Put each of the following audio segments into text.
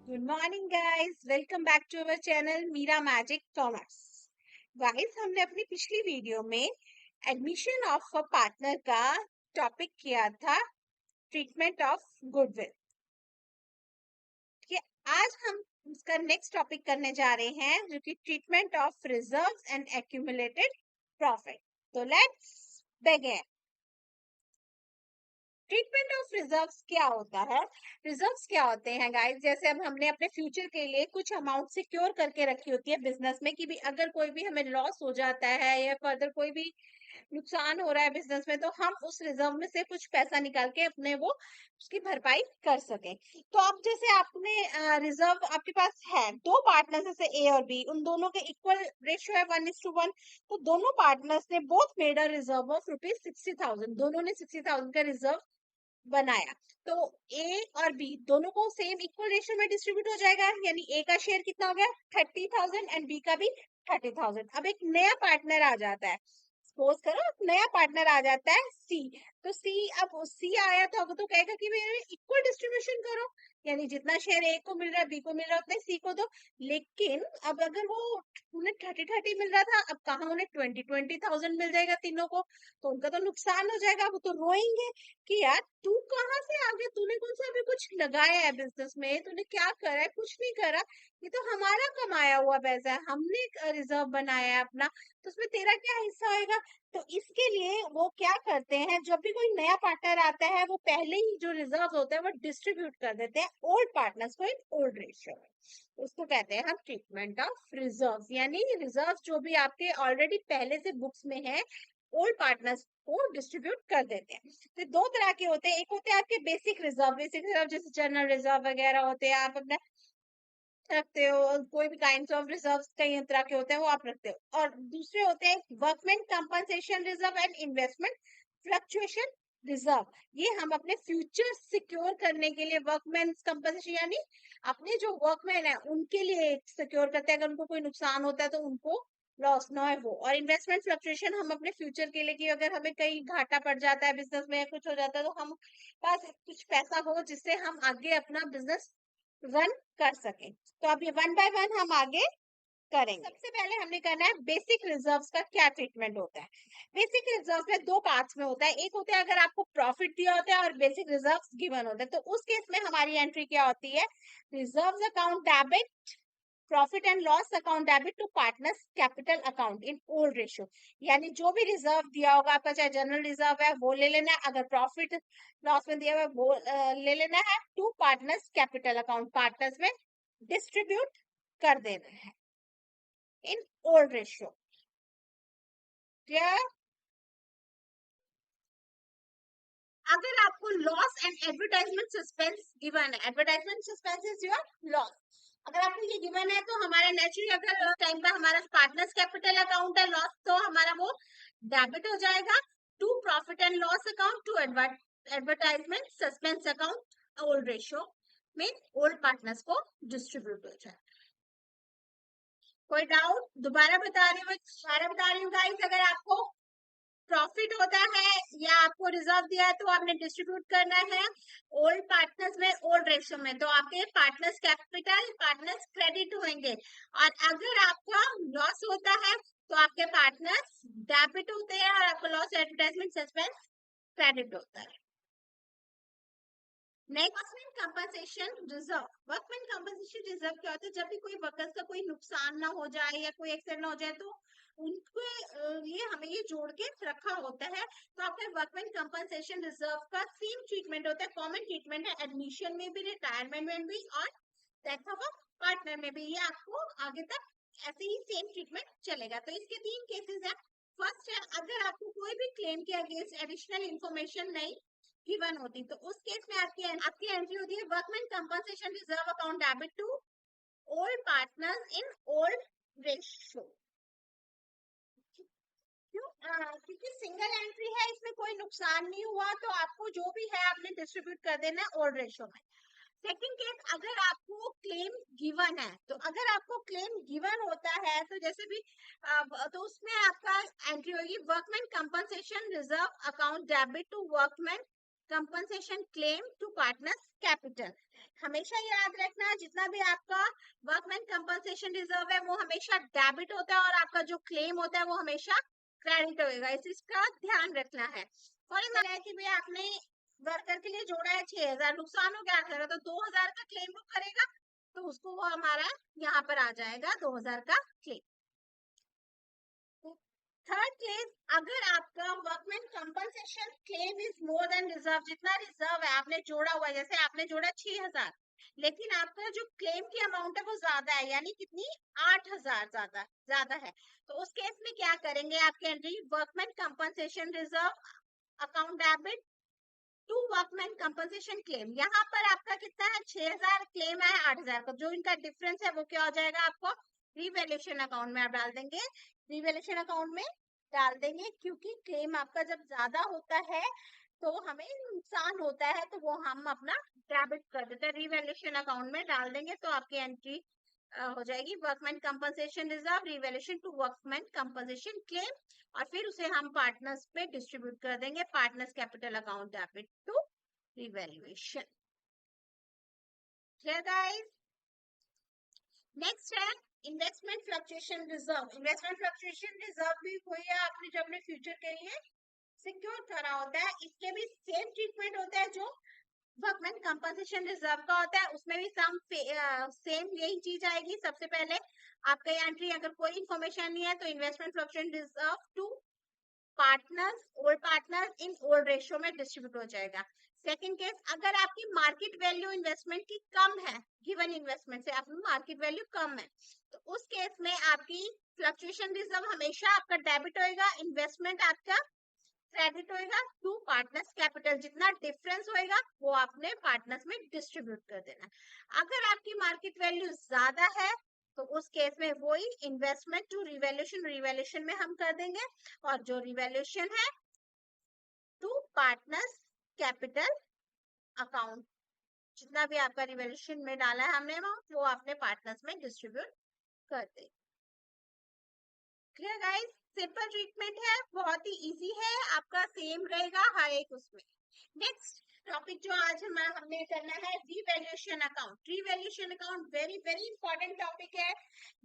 Good morning guys, welcome back to our channel Meera magic commerce. Guys, हमने अपनी पिछली video में एडमिशन ऑफ अ पार्टनर का topic किया था, ट्रीटमेंट ऑफ गुडविल। ठीक है, आज हम उसका नेक्स्ट टॉपिक करने जा रहे हैं जो कि treatment of reserves and accumulated profit. तो let's begin. Treatment of reserves क्या होता है? रिजर्व्स क्या होते हैं गाइस? जैसे अब हमने अपने फ्यूचर के लिए कुछ अमाउंट सिक्योर करके रखी होती है बिजनेस में कि भी अगर कोई भी हमें लॉस हो जाता है या फर्दर कोई भी नुकसान हो रहा है बिजनेस में, तो हम उस रिजर्व में से कुछ पैसा निकाल के अपने वो उसकी भरपाई कर सकें। तो अब जैसे आपने रिजर्व आपके पास है, दो पार्टनर्स जैसे ए और बी, उन दोनों के इक्वल रेशियो है 1:1। तो दोनों पार्टनर्स ने both made a reserve of ₹60,000। दोनों ने 60,000 का रिजर्व बनाया। तो ए और बी दोनों को सेम इक्वल रेशियो में डिस्ट्रीब्यूट हो जाएगा, यानी ए का शेयर कितना हो गया 30,000 एंड बी का भी 30,000। अब एक नया पार्टनर आ जाता है, सपोज करो नया पार्टनर आ जाता है सी। तो सी, अब सी आया तो कहेगा कि भाई इक्वल डिस्ट्रीब्यूशन करो, यानी जितना शेयर ए को मिल रहा है बी को मिल रहा है उतना सी को दो। लेकिन अब अगर वो उन्हें 30-30 मिल रहा था, अब कहाँ उन्हें 20,000 मिल जाएगा तीनों को, तो उनका तो नुकसान हो जाएगा। वो तो रोएंगे कि यार तू कहाँ से आ गया, तूने कौन सा अभी कुछ लगाया है बिजनेस में, तूने क्या करा है? कुछ नहीं करा, ये तो हमारा कमाया हुआ पैसा है, हमने रिजर्व बनाया है अपना, तो उसमें तेरा क्या हिस्सा होएगा? तो इसके लिए वो क्या करते हैं, जब भी कोई नया पार्टनर आता है वो पहले ही जो रिजर्व होते हैं वो डिस्ट्रीब्यूट कर देते हैं ओल्ड पार्टनर्स को इन ओल्ड रेशियो में। उसको कहते हैं हम ट्रीटमेंट ऑफ रिजर्व, यानी रिजर्व जो भी आपके ऑलरेडी पहले से बुक्स में है, ओल्ड पार्टनर्स को डिस्ट्रीब्यूट कर देते हैं। तो दो तरह के होते हैं, एक होते हैं आपके बेसिक रिजर्व जैसे जनरल रिजर्व वगैरह होते हैं, आप अपना रखते हो, कोई भी काइंड ऑफ रिजर्व कई तरह के होते हैं वो आप रखते हो। और दूसरे होते हैं workman compensation reserve and investment fluctuation reserve. ये हम अपने फ्यूचर सिक्योर करने के लिए वर्कमैन कंपनसेशन, यानी अपने जो वर्कमैन है उनके लिए सिक्योर करते हैं, अगर उनको कोई नुकसान होता है तो उनको लॉस ना है वो। और इन्वेस्टमेंट फ्लक्चुएशन हम अपने फ्यूचर के लिए कि अगर हमें कहीं घाटा पड़ जाता है बिजनेस में, कुछ हो जाता है, तो हम पास कुछ पैसा हो जिससे हम आगे अपना बिजनेस रन कर सकें। तो अब ये वन बाय वन हम आगे करेंगे। सबसे पहले हमने करना है बेसिक रिजर्व्स का क्या ट्रीटमेंट होता है। बेसिक रिजर्व में दो पार्ट्स में होता है, एक होता है अगर आपको प्रॉफिट दिया होता है और बेसिक रिजर्व्स गिवन होता है। तो उस केस में हमारी एंट्री क्या होती है, reserves account debit profit and loss account debit to partners capital account in old ratio. यानी जो भी रिजर्व दिया होगा आपका, चाहे जनरल रिजर्व है वो ले लेना है, अगर प्रॉफिट लॉस में दिया हुआ है वो ले लेना है, to partners capital account, partners में डिस्ट्रीब्यूट कर देना है इन ओल्ड रेशियो। क्या अगर आपको loss and advertisement suspense given है, advertisement suspense is your loss, अगर आपको ये गिवन है तो हमारा नेचुरली अगर टाइम पर हमारा पार्टनर्स कैपिटल अकाउंट है लॉस, तो हमारा वो डेबिट हो जाएगा to profit and loss account, to advertisement suspense account old ratio में ओल्ड पार्टनर्स को डिस्ट्रीब्यूट हो जाए। कोई डाउट? दोबारा बता रही हूँ, दोबारा बता रही हूँ गाइस, अगर आपको प्रॉफिट होता है या आपको रिजर्व दिया है तो आपने डिस्ट्रीब्यूट करना है ओल्ड पार्टनर्स में ओल्ड रेशियो में, तो आपके पार्टनर्स कैपिटल पार्टनर्स क्रेडिट होंगे। और अगर आपका लॉस होता है तो आपके पार्टनर्स डेबिट होते हैं और आपका लॉस एडवर्टाइजमेंट सस्पेंस क्रेडिट होता है। Next workman compensation reserve. Workman compensation reserve क्या होता है, जब भी कोई वर्कर्स का कोई नुकसान ना हो जाए या कोई एक्सीडेंट ना हो जाए तो उनके लिए हमें ये जोड़ के रखा होता है। तो आपका वर्कमैन कंपनसेशन रिजर्व का सेम ट्रीटमेंट होता है, कॉमन ट्रीटमेंट है एडमिशन में भी, रिटायरमेंट में भी और डेथ ऑफ पार्टनर में भी। ये आपको आगे तक ऐसे ही सेम ट्रीटमेंट चलेगा। तो इसके तीन केसेस है। फर्स्ट है, अगर आपको कोई भी क्लेम के अगेंस्ट एडिशनल इंफॉर्मेशन नहीं गिवन होती, तो उस केस में आपकी एंट्री होती है workman compensation reserve account debit to old partners in old ratio. क्यों? क्योंकि सिंगल एंट्री है, इसमें कोई नुकसान नहीं हुआ, तो आपको जो भी है आपने डिस्ट्रीब्यूट कर देना है ओल्ड रेशियो में। सेकंड केस, अगर आपको क्लेम गिवन है, तो अगर आपको क्लेम गिवन होता है तो जैसे भी तो उसमें आपका एंट्री होगी workman compensation reserve account debit to workman compensation claim to partners capital. हमेशा याद रखना, जितना भी आपका वर्कमैन कंपनसेशन रिजर्व है वो हमेशा डेबिट होता है और आपका जो क्लेम होता है वो हमेशा क्रेडिट होएगा, इसका ध्यान रखना है। फॉर एग्जाम्पल है कि भाई आपने वर्कर के लिए जोड़ा है 6,000, नुकसान हो गया 8,000, तो 2,000 का क्लेम वो करेगा, तो उसको वो हमारा यहाँ पर आ जाएगा 2,000 का क्लेम। थर्ड क्लेम, अगर आपका workman compensation claim is more than reserve, जितना रिजर्व है आपने जोड़ा हुआ है, जैसे आपने जोड़ा 6,000 लेकिन आपका जो क्लेम की अमाउंट है वो ज्यादा है, यानी कितनी, 8,000 ज्यादा है, तो उस केस में क्या करेंगे, आपके entry workman compensation reserve account debit to workman compensation claim. यहाँ पर आपका कितना है, 6,000, क्लेम है 8,000 का, जो इनका डिफरेंस है वो क्या हो जाएगा, आपको रिवैल्यूएशन अकाउंट में आप डाल देंगे, रिवैल्यूएशन अकाउंट में डाल देंगे, क्योंकि क्लेम आपका जब ज्यादा होता है तो हमें नुकसान होता है, तो वो हम अपना डेबिट कर देते हैं, रिवैल्यूएशन अकाउंट में डाल देंगे, तो आपकी एंट्री हो जाएगी workman compensation reserve revaluation to workman compensation claim, और फिर उसे हम पार्टनर्स पे डिस्ट्रीब्यूट कर देंगे, partners capital account debit to revaluation. Clear guys? Next है investment fluctuation reserve. Investment fluctuation reserve भी वही है, आपने जो अपने फ्यूचर के लिए सिक्योर करा होता है, इसके भी सेम ट्रीटमेंट होता है जो वर्कमैन कंपनसेशन रिजर्व का होता है, उसमें भी सेम यही चीज आएगी। सबसे पहले आपका एंट्री, अगर कोई इंफॉर्मेशन नहीं है तो investment fluctuation reserve to partners, old partners in old ratio में डिस्ट्रीब्यूट हो जाएगा। सेकंड केस, अगर आपकी मार्केट वैल्यू इन्वेस्टमेंट की कम है, गिवन इन्वेस्टमेंट से आपकी मार्केट वैल्यू कम है, तो उस केस में आपकी फ्लक्चुएशन रिजर्व हमेशा आपका डेबिट होएगा, इन्वेस्टमेंट आपका क्रेडिट होएगा टू पार्टनर्स कैपिटल, जितना डिफरेंस होएगा वो आपने पार्टनर्स में डिस्ट्रीब्यूट कर देना। अगर आपकी मार्केट वैल्यू ज्यादा है तो उस केस में वही इन्वेस्टमेंट टू रिवैल्यूएशन, रिवैल्यूएशन में हम कर देंगे, और जो रिवैल्यूएशन है टू पार्टनर्स कैपिटल अकाउंट, जितना भी आपका रिवैल्यूएशन में डाला है हमने अमाउंट, वो आपने पार्टनर्स में डिस्ट्रीब्यूट कर देंगे। Clear guys? सिंपल ट्रीटमेंट है, बहुत ही इजी है, आपका सेम रहेगा हर एक उसमें। नेक्स्ट टॉपिक जो आज हमने करना है, revaluation account. Revaluation account very very important topic है,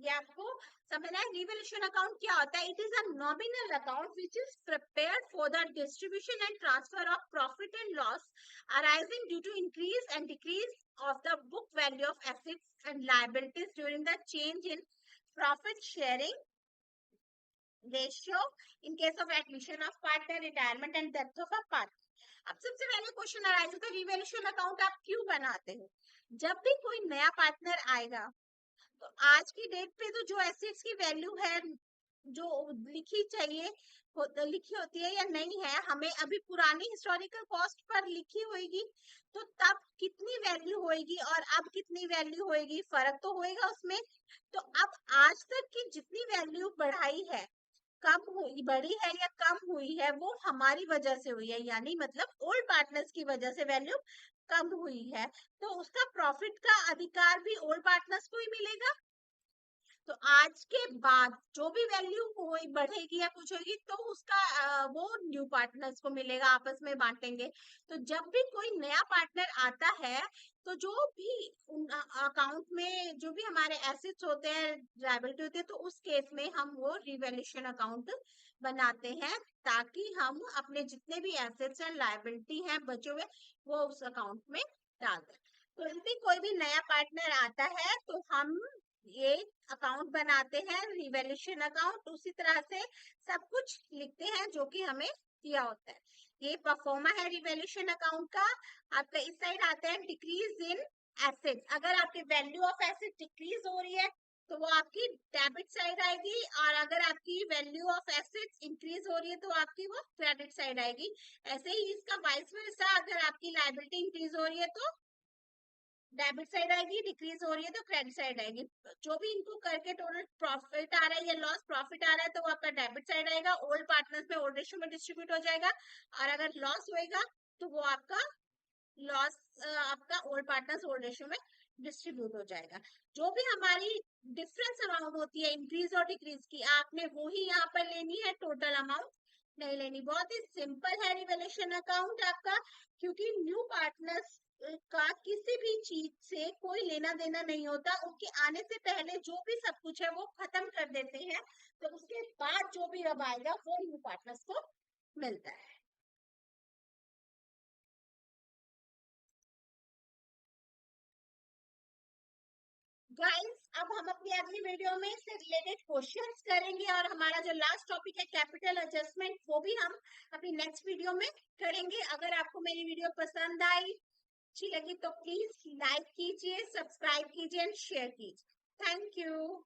ये आपको समझना है। रिवैल्यूएशन अकाउंट क्या होता है? It is a nominal account which is prepared for the distribution and transfer of profit and loss arising due to increase and decrease of the book value of assets and liabilities during the change in profit sharing ratio in case of admission of partner, retirement and death of a partner. अब सबसे पहले question arise होता है, revaluation account आप क्यों बनाते हो? जब भी कोई नया पार्टनर आएगा तो आज की डेट पे तो जो एसेट्स की वैल्यू है जो लिखी चाहिए लिखी होती है या नहीं है, हमें अभी पुरानी हिस्टोरिकल कॉस्ट पर लिखी होगी, तो तब कितनी वैल्यू होगी और अब कितनी वैल्यू होगी, फर्क तो होएगा उसमें। तो अब आज तक की जितनी वैल्यू बढ़ाई है, कम हुई, बढ़ी है या कम हुई है, वो हमारी वजह से हुई है, यानी मतलब ओल्ड पार्टनर्स की वजह से वैल्यू कम हुई है, तो उसका प्रॉफिट का अधिकार भी ओल्ड पार्टनर्स को ही मिलेगा। तो आज के बाद जो भी वैल्यू कोई बढ़ेगी या कुछ होगी तो उसका वो न्यू पार्टनर्स को मिलेगा, आपस में बांटेंगे। तो जब भी कोई नया पार्टनर आता है तो जो भी अकाउंट में जो भी हमारे एसेट्स होते हैं, लायबिलिटी होती है, तो उस केस में हम वो रिवैल्यूएशन अकाउंट बनाते हैं, ताकि हम अपने जितने भी एसेट्स एंड लायबिलिटी हैं बचे हुए वो उस अकाउंट में डाल दें। तो यदि कोई भी नया पार्टनर आता है तो हम ये अकाउंट बनाते हैं, रिवैल्यूएशन अकाउंट, उसी तरह से सब कुछ लिखते हैं जो कि हमें दिया होता है। ये परफॉर्मा है रिवैल्यूएशन अकाउंट का। आपका इस साइड आता है डिक्रीज इन एसेट्स, अगर आपकी वैल्यू ऑफ एसेट डिक्रीज हो रही है तो वो आपकी डेबिट साइड आएगी, और अगर आपकी वैल्यू ऑफ एसेट्स इंक्रीज हो रही है तो आपकी वो क्रेडिट साइड आएगी। ऐसे ही इसका वाइस वर्सा, अगर आपकी लायबिलिटी इंक्रीज हो रही है तो डेबिट साइड आएगी, डिक्रीज हो रही है तो क्रेडिट साइड आएगी। जो भी इनको करके टोटल प्रॉफिट आ रहा है या लॉस प्रॉफिट आ रहा है तो वो आपका डेबिट साइड आएगा, ओल्ड पार्टनर्स में ओल्ड रेशियो में डिस्ट्रीब्यूट हो जाएगा, और अगर लॉस होएगा तो वो आपका लॉस आपका ओल्ड पार्टनर्स ओल्ड रेशियो में डिस्ट्रीब्यूट हो जाएगा। जो भी हमारी डिफरेंस अमाउंट होती है इंक्रीज और डिक्रीज की, आपने वो ही यहाँ पर लेनी है टोटल अमाउंट, नहीं लेनी। बहुत ही सिंपल है रिवेलेशन अकाउंट आपका, क्योंकि न्यू पार्टनर्स का किसी भी चीज से कोई लेना देना नहीं होता। उनके आने से पहले जो भी सब कुछ है वो खत्म कर देते हैं, तो उसके बाद जो भी अब आएगा वो न्यू पार्टनर्स को मिलता है। गाइस, अब हम अपनी अगली वीडियो में इससे रिलेटेड क्वेश्चंस करेंगे, और हमारा जो लास्ट टॉपिक है कैपिटल एडजस्टमेंट, वो भी हम अपनी नेक्स्ट वीडियो में करेंगे। अगर आपको मेरी वीडियो पसंद आई, अच्छी लगी, तो प्लीज लाइक कीजिए, सब्सक्राइब कीजिए एंड शेयर कीजिए। Thank you.